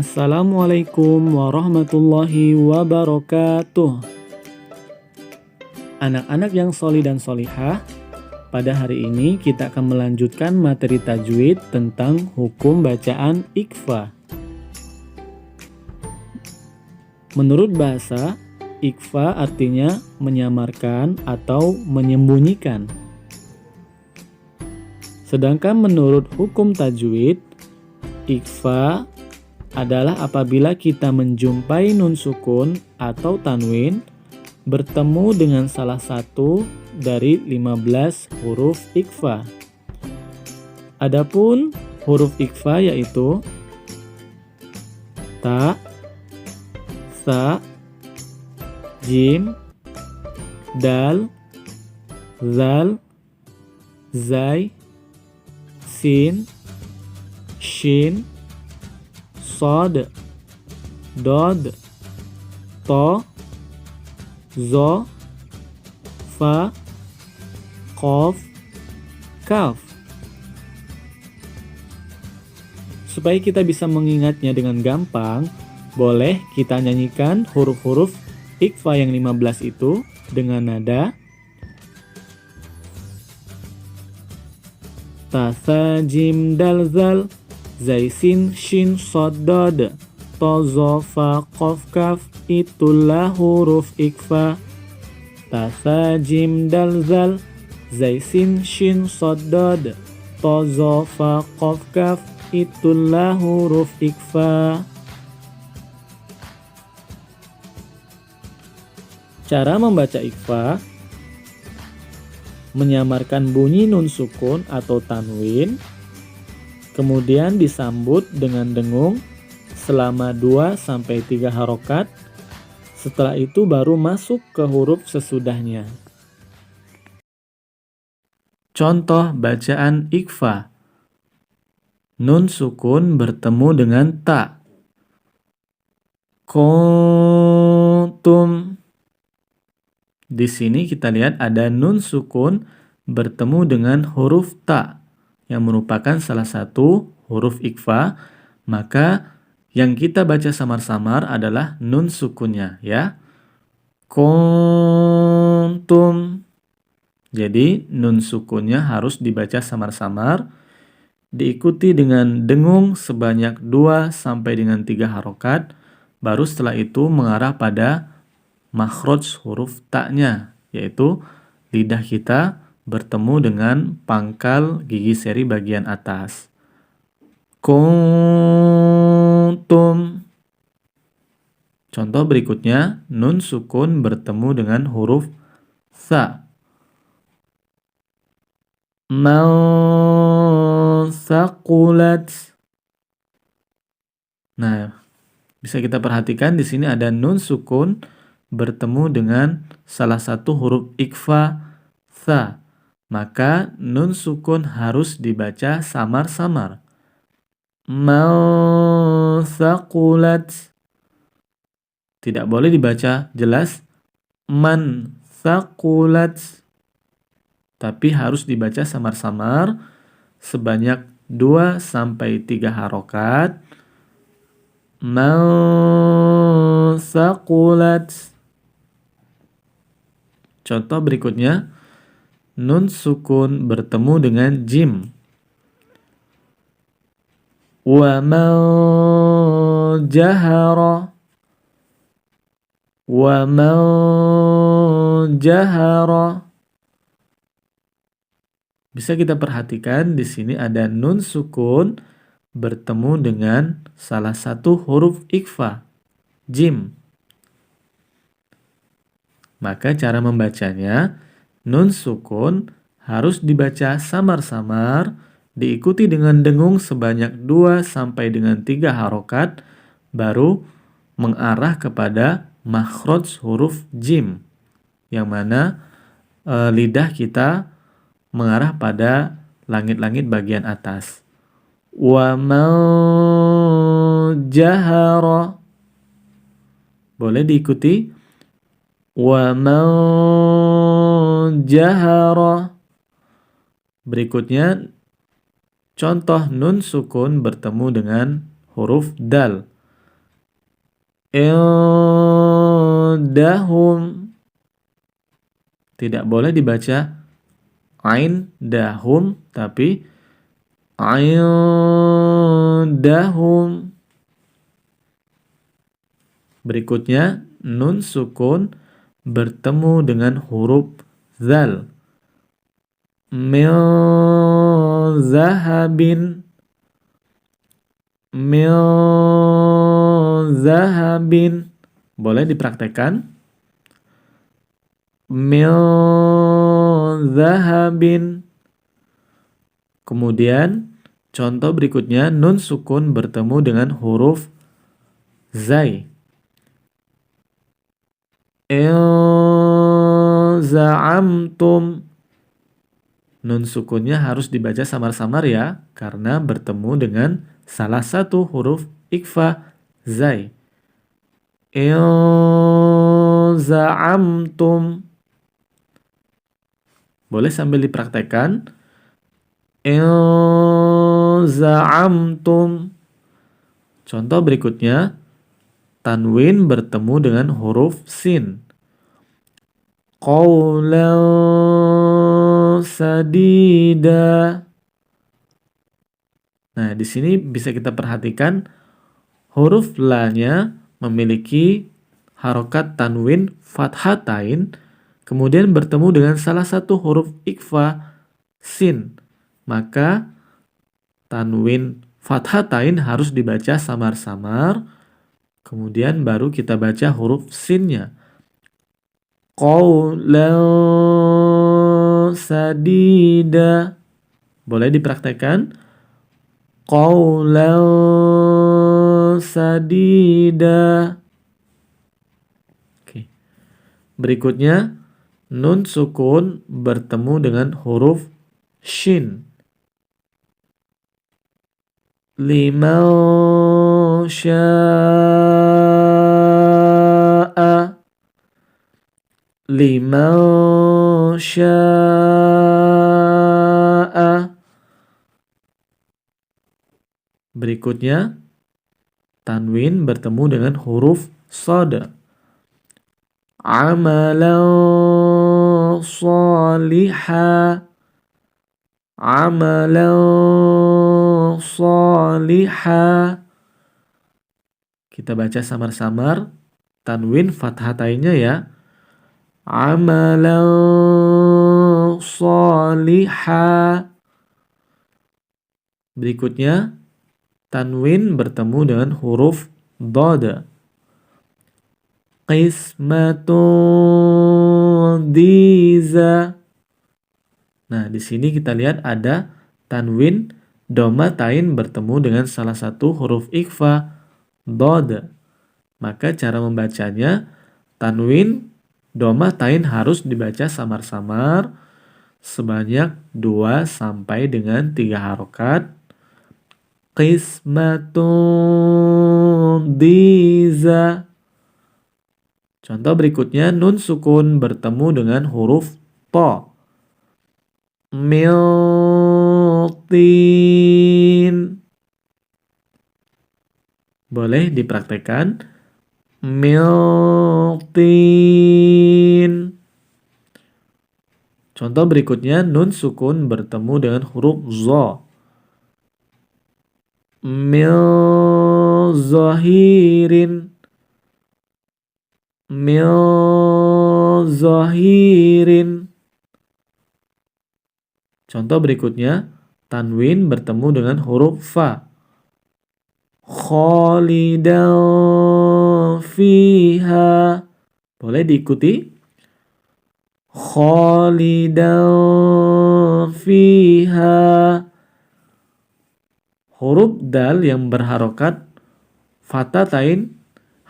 Assalamualaikum warahmatullahi wabarakatuh. Anak-anak yang sholih dan sholihah, pada hari ini kita akan melanjutkan materi tajwid tentang hukum bacaan ikhfa. Menurut bahasa, ikhfa artinya menyamarkan atau menyembunyikan. Sedangkan menurut hukum tajwid, ikhfa adalah apabila kita menjumpai nun sukun atau tanwin bertemu dengan salah satu dari 15 huruf ikhfa. Adapun huruf ikhfa yaitu ta, sa, jim, dal, zal, zai, sin, shin, sod, dod, to, zo, fa, qaf, kaf. Supaya kita bisa mengingatnya dengan gampang, boleh kita nyanyikan huruf-huruf ikhfa yang 15 itu dengan nada ta, sa, jim, dal, zal, zai, sin, shin, sod, dod, to, zo, fa, qaf, kaf. Itulah huruf ikhfa. Ta, sa, jim, dal, zal, zai, sin, shin, sod, dod, to, zo, fa, qaf, kaf. Itulah huruf ikhfa. Cara membaca ikhfa: menyamarkan bunyi nun sukun atau tanwin, kemudian disambut dengan dengung selama 2-3 harokat. Setelah itu baru masuk ke huruf sesudahnya. Contoh bacaan ikhfa. Nun sukun bertemu dengan ta. Kuntum. Di sini kita lihat ada nun sukun bertemu dengan huruf ta yang merupakan salah satu huruf ikhfa, maka yang kita baca samar-samar adalah nun sukunnya, ya. Kuntum. Jadi nun sukunnya harus dibaca samar-samar, diikuti dengan dengung sebanyak 2-3 harokat, baru setelah itu mengarah pada makhraj huruf ta-nya, yaitu lidah kita bertemu dengan pangkal gigi seri bagian atas. Kuntum. Contoh berikutnya, nun sukun bertemu dengan huruf sa. Man saqulat. Nah, bisa kita perhatikan di sini ada nun sukun bertemu dengan salah satu huruf ikhfa sa. Maka nun sukun harus dibaca samar-samar. Man saqulat. Tidak boleh dibaca jelas man saqulat, tapi harus dibaca samar-samar sebanyak 2-3 harokat. Man saqulat. Contoh berikutnya, nun sukun bertemu dengan jim. Wa man jahara. Wa man jahara. Bisa kita perhatikan di sini ada nun sukun bertemu dengan salah satu huruf ikhfa, jim. Maka cara membacanya, nun sukun harus dibaca samar-samar, diikuti dengan dengung sebanyak 2-3 harokat, baru mengarah kepada makhraj huruf jim, yang mana lidah kita mengarah pada langit-langit bagian atas. Wa man jahara. Boleh diikuti. Wa man jahara. Berikutnya, contoh nun sukun bertemu dengan huruf dal. indahum. Tidak boleh dibaca indahum, tapi indahum. Berikutnya, nun sukun bertemu dengan huruf zal. Min zahabin. Min zahabin. Boleh dipraktekkan. Min zahabin. Kemudian, contoh berikutnya, nun sukun bertemu dengan huruf zai. In za'amtum. Nun sukunnya harus dibaca samar-samar ya, karena bertemu dengan salah satu huruf ikhfa, zai. In za'amtum. Boleh sambil dipraktekkan. In za'amtum. Contoh berikutnya, tanwin bertemu dengan huruf sin. Qawlan sadida. Nah, di sini bisa kita perhatikan huruf la-nya memiliki harokat tanwin fathatain, kemudian bertemu dengan salah satu huruf ikhfa, sin. Maka tanwin fathatain harus dibaca samar-samar, kemudian baru kita baca huruf sinnya. Qawlan sadida. Boleh dipraktekkan. Qawlan sadida. Oke. Berikutnya, nun sukun bertemu dengan huruf shin. Liman sya'a. Liman sya'a. Berikutnya, tanwin bertemu dengan huruf shad. Amalan salihah. Amalan salihah. Kita baca samar-samar tanwin fathatainnya ya. Amalan salihah. Berikutnya, tanwin bertemu dengan huruf dad. Qismatun diza. Nah, di sini kita lihat ada tanwin domatain bertemu dengan salah satu huruf ikhfa, dad. Maka cara membacanya, tanwin domatain harus dibaca samar-samar sebanyak 2 sampai dengan 3 harokat. Qismatun diza. Contoh berikutnya, nun sukun bertemu dengan huruf to. Miltin. Boleh dipraktekkan. Miltin. Contoh berikutnya, nun sukun bertemu dengan huruf zo. Min zahirin. Min zahirin. Contoh berikutnya, tanwin bertemu dengan huruf fa. Khalidan fiha. Boleh diikuti. Khalidan fiha. Huruf dal yang berharokat fathatain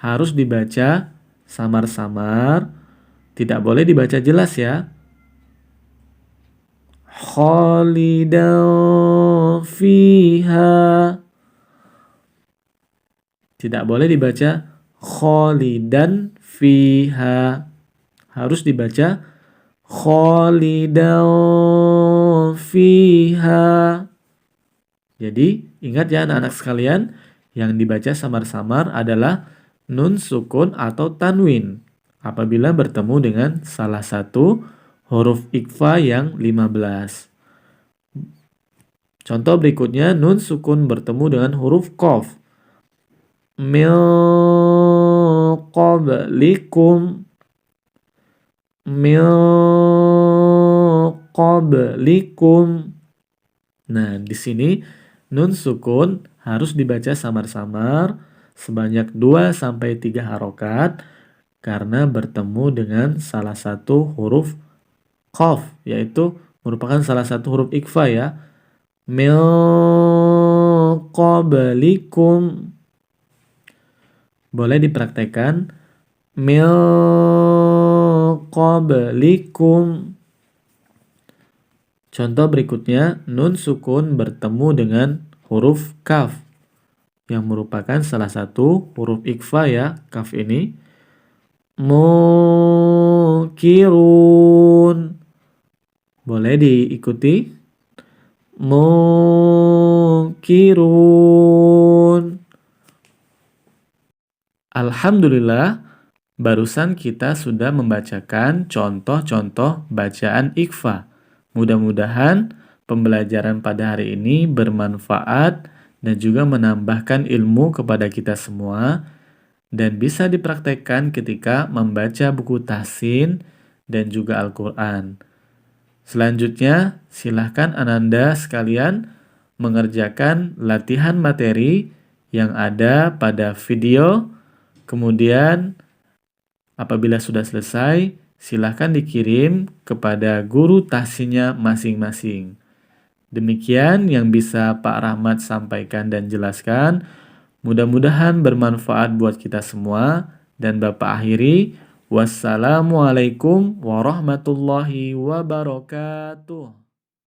harus dibaca samar-samar, tidak boleh dibaca jelas ya. Khalidan fiha. Tidak boleh dibaca khalidan fiha. Harus dibaca khalidan fiha. Jadi ingat ya anak-anak sekalian, yang dibaca samar-samar adalah nun sukun atau tanwin apabila bertemu dengan salah satu huruf ikhfa yang 15. Contoh berikutnya, nun sukun bertemu dengan huruf qaf. Min qablikum. Min qablikum. Nah, di sini nun sukun harus dibaca samar-samar sebanyak 2-3 harokat karena bertemu dengan salah satu huruf qaf, yaitu merupakan salah satu huruf ikhfa ya. Min qablikum. Boleh dipraktekkan. Min qablikum. Contoh berikutnya, nun sukun bertemu dengan huruf kaf yang merupakan salah satu huruf ikhfa ya, kaf ini. Mukirun. Boleh diikuti. Mukirun. Alhamdulillah, barusan kita sudah membacakan contoh-contoh bacaan ikhfa. Mudah-mudahan pembelajaran pada hari ini bermanfaat dan juga menambahkan ilmu kepada kita semua dan bisa dipraktekkan ketika membaca buku tahsin dan juga Al-Quran. Selanjutnya, silahkan Ananda sekalian mengerjakan latihan materi yang ada pada video. Kemudian, apabila sudah selesai, silahkan dikirim kepada guru tahsinnya masing-masing. Demikian yang bisa Pak Rahmat sampaikan dan jelaskan. Mudah-mudahan bermanfaat buat kita semua. Dan Bapak akhiri, wassalamualaikum warahmatullahi wabarakatuh.